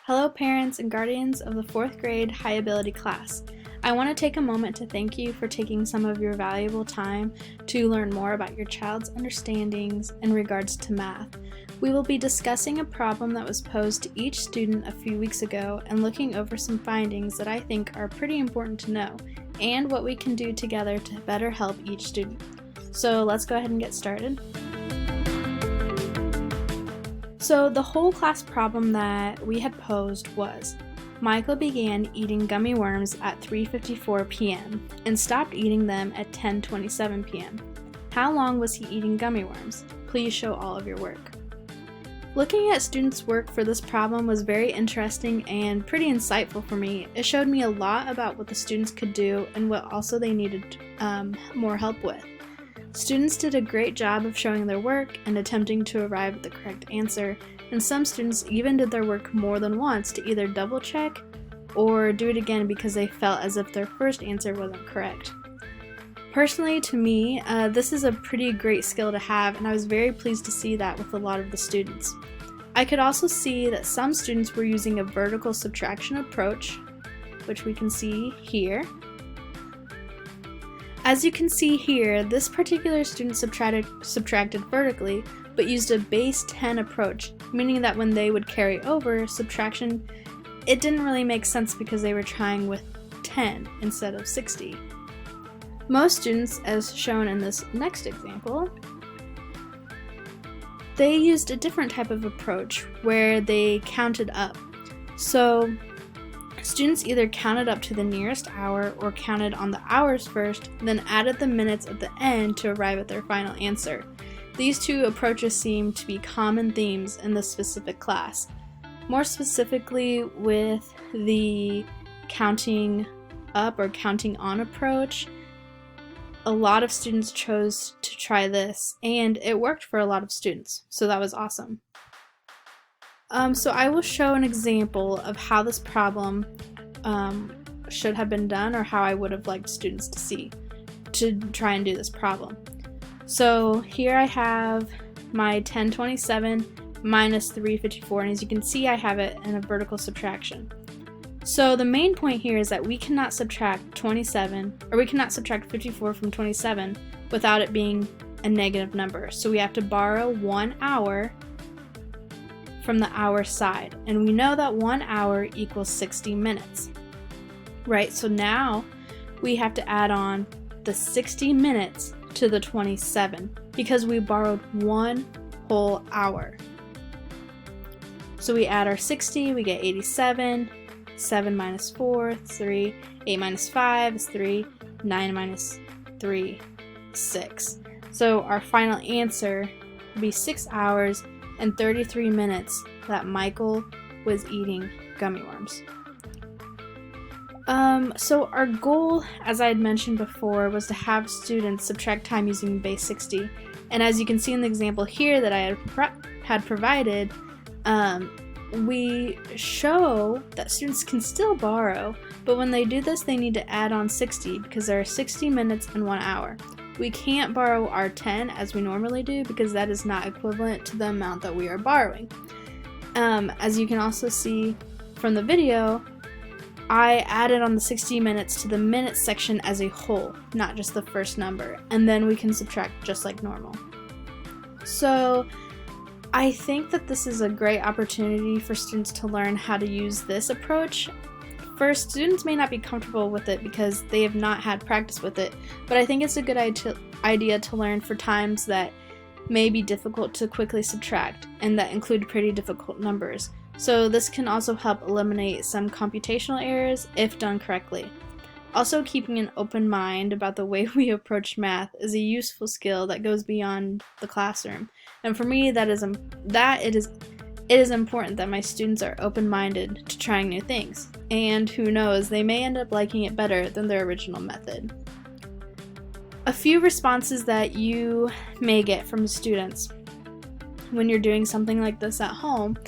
Hello parents and guardians of the 4th grade High Ability class. I want to take a moment to thank you for taking some of your valuable time to learn more about your child's understandings in regards to math. We will be discussing a problem that was posed to each student a few weeks ago and looking over some findings that I think are pretty important to know and what we can do together to better help each student. So let's go ahead and get started. So the whole class problem that we had posed was, Michael began eating gummy worms at 3:54 p.m. and stopped eating them at 10:27 p.m. How long was he eating gummy worms? Please show all of your work. Looking at students' work for this problem was very interesting and pretty insightful for me. It showed me a lot about what the students could do and what also they needed more help with. Students did a great job of showing their work and attempting to arrive at the correct answer, and some students even did their work more than once to either double check or do it again because they felt as if their first answer wasn't correct. Personally, to me, this is a pretty great skill to have, and I was very pleased to see that with a lot of the students. I could also see that some students were using a vertical subtraction approach, which we can see here. As you can see here, this particular student subtracted vertically, but used a base 10 approach, meaning that when they would carry over subtraction, it didn't really make sense because they were trying with 10 instead of 60. Most students, as shown in this next example, they used a different type of approach where they counted up. So students either counted up to the nearest hour or counted on the hours first, then added the minutes at the end to arrive at their final answer. These two approaches seem to be common themes in this specific class. More specifically, with the counting up or counting on approach, a lot of students chose to try this, and it worked for a lot of students, so that was awesome. So I will show an example of how this problem should have been done, or how I would have liked students to see to try and do this problem. So here I have my 1027 minus 354, and as you can see I have it in a vertical subtraction. So the main point here is that we cannot subtract 54 from 27 without it being a negative number. So we have to borrow 1 hour from the hour side, and we know that 1 hour equals 60 minutes, right? So now we have to add on the 60 minutes to the 27 because we borrowed 1 whole hour. So we add our 60, we get 87, 7 minus 4, 3, 8 minus 5 is 3, 9 minus 3, 6. So our final answer would be 6 hours and 33 minutes that Michael was eating gummy worms. So our goal, as I had mentioned before, was to have students subtract time using base 60. And as you can see in the example here that I had provided, we show that students can still borrow, but when they do this, they need to add on 60 because there are 60 minutes and 1 hour. We can't borrow our 10 as we normally do because that is not equivalent to the amount that we are borrowing. As you can also see from the video, I added on the 60 minutes to the minutes section as a whole, not just the first number, and then we can subtract just like normal. So I think that this is a great opportunity for students to learn how to use this approach. First, students may not be comfortable with it because they have not had practice with it, but I think it's a good idea to learn for times that may be difficult to quickly subtract and that include pretty difficult numbers. So this can also help eliminate some computational errors if done correctly. Also, keeping an open mind about the way we approach math is a useful skill that goes beyond the classroom. And for me, it is important that my students are open-minded to trying new things. And who knows, they may end up liking it better than their original method. A few responses that you may get from students when you're doing something like this at home,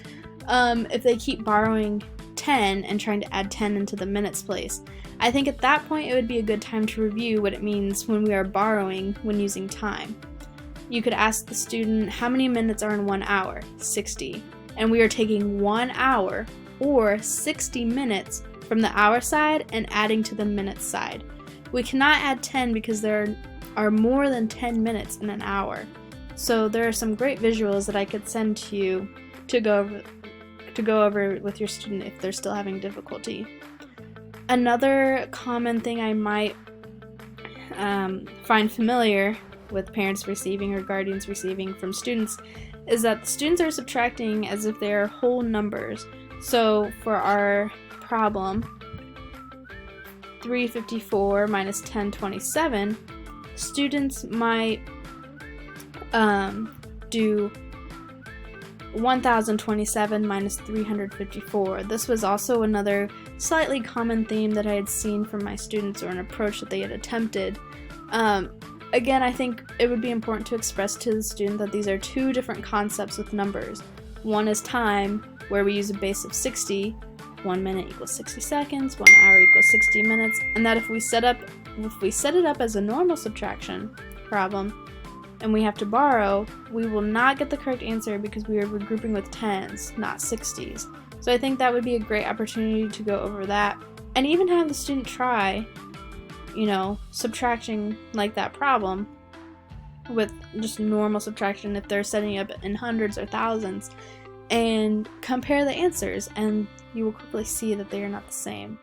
if they keep borrowing 10 and trying to add 10 into the minutes place, I think at that point it would be a good time to review what it means when we are borrowing when using time. You could ask the student, how many minutes are in 1 hour? 60. And we are taking 1 hour or 60 minutes from the hour side and adding to the minutes side. We cannot add 10 because there are more than 10 minutes in an hour. So there are some great visuals that I could send to you to go over with your student if they're still having difficulty. Another common thing I might find familiar with parents receiving or guardians receiving from students is that the students are subtracting as if they are whole numbers. So for our problem, 354 minus 1027, students might do 1027 minus 354. This was also another slightly common theme that I had seen from my students, or an approach that they had attempted. Again, I think it would be important to express to the student that these are two different concepts with numbers. One is time, where we use a base of 60, 1 minute equals 60 seconds, 1 hour equals 60 minutes, and that if we set it up as a normal subtraction problem, and we have to borrow, we will not get the correct answer because we are regrouping with 10s, not 60s. So I think that would be a great opportunity to go over that, and even have the student try, subtracting like that problem with just normal subtraction if they're setting up in hundreds or thousands, and compare the answers, and you will quickly see that they are not the same.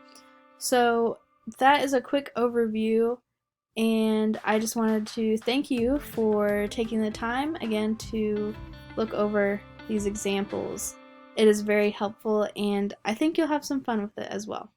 So that is a quick overview. And I just wanted to thank you for taking the time again to look over these examples. It is very helpful, and I think you'll have some fun with it as well.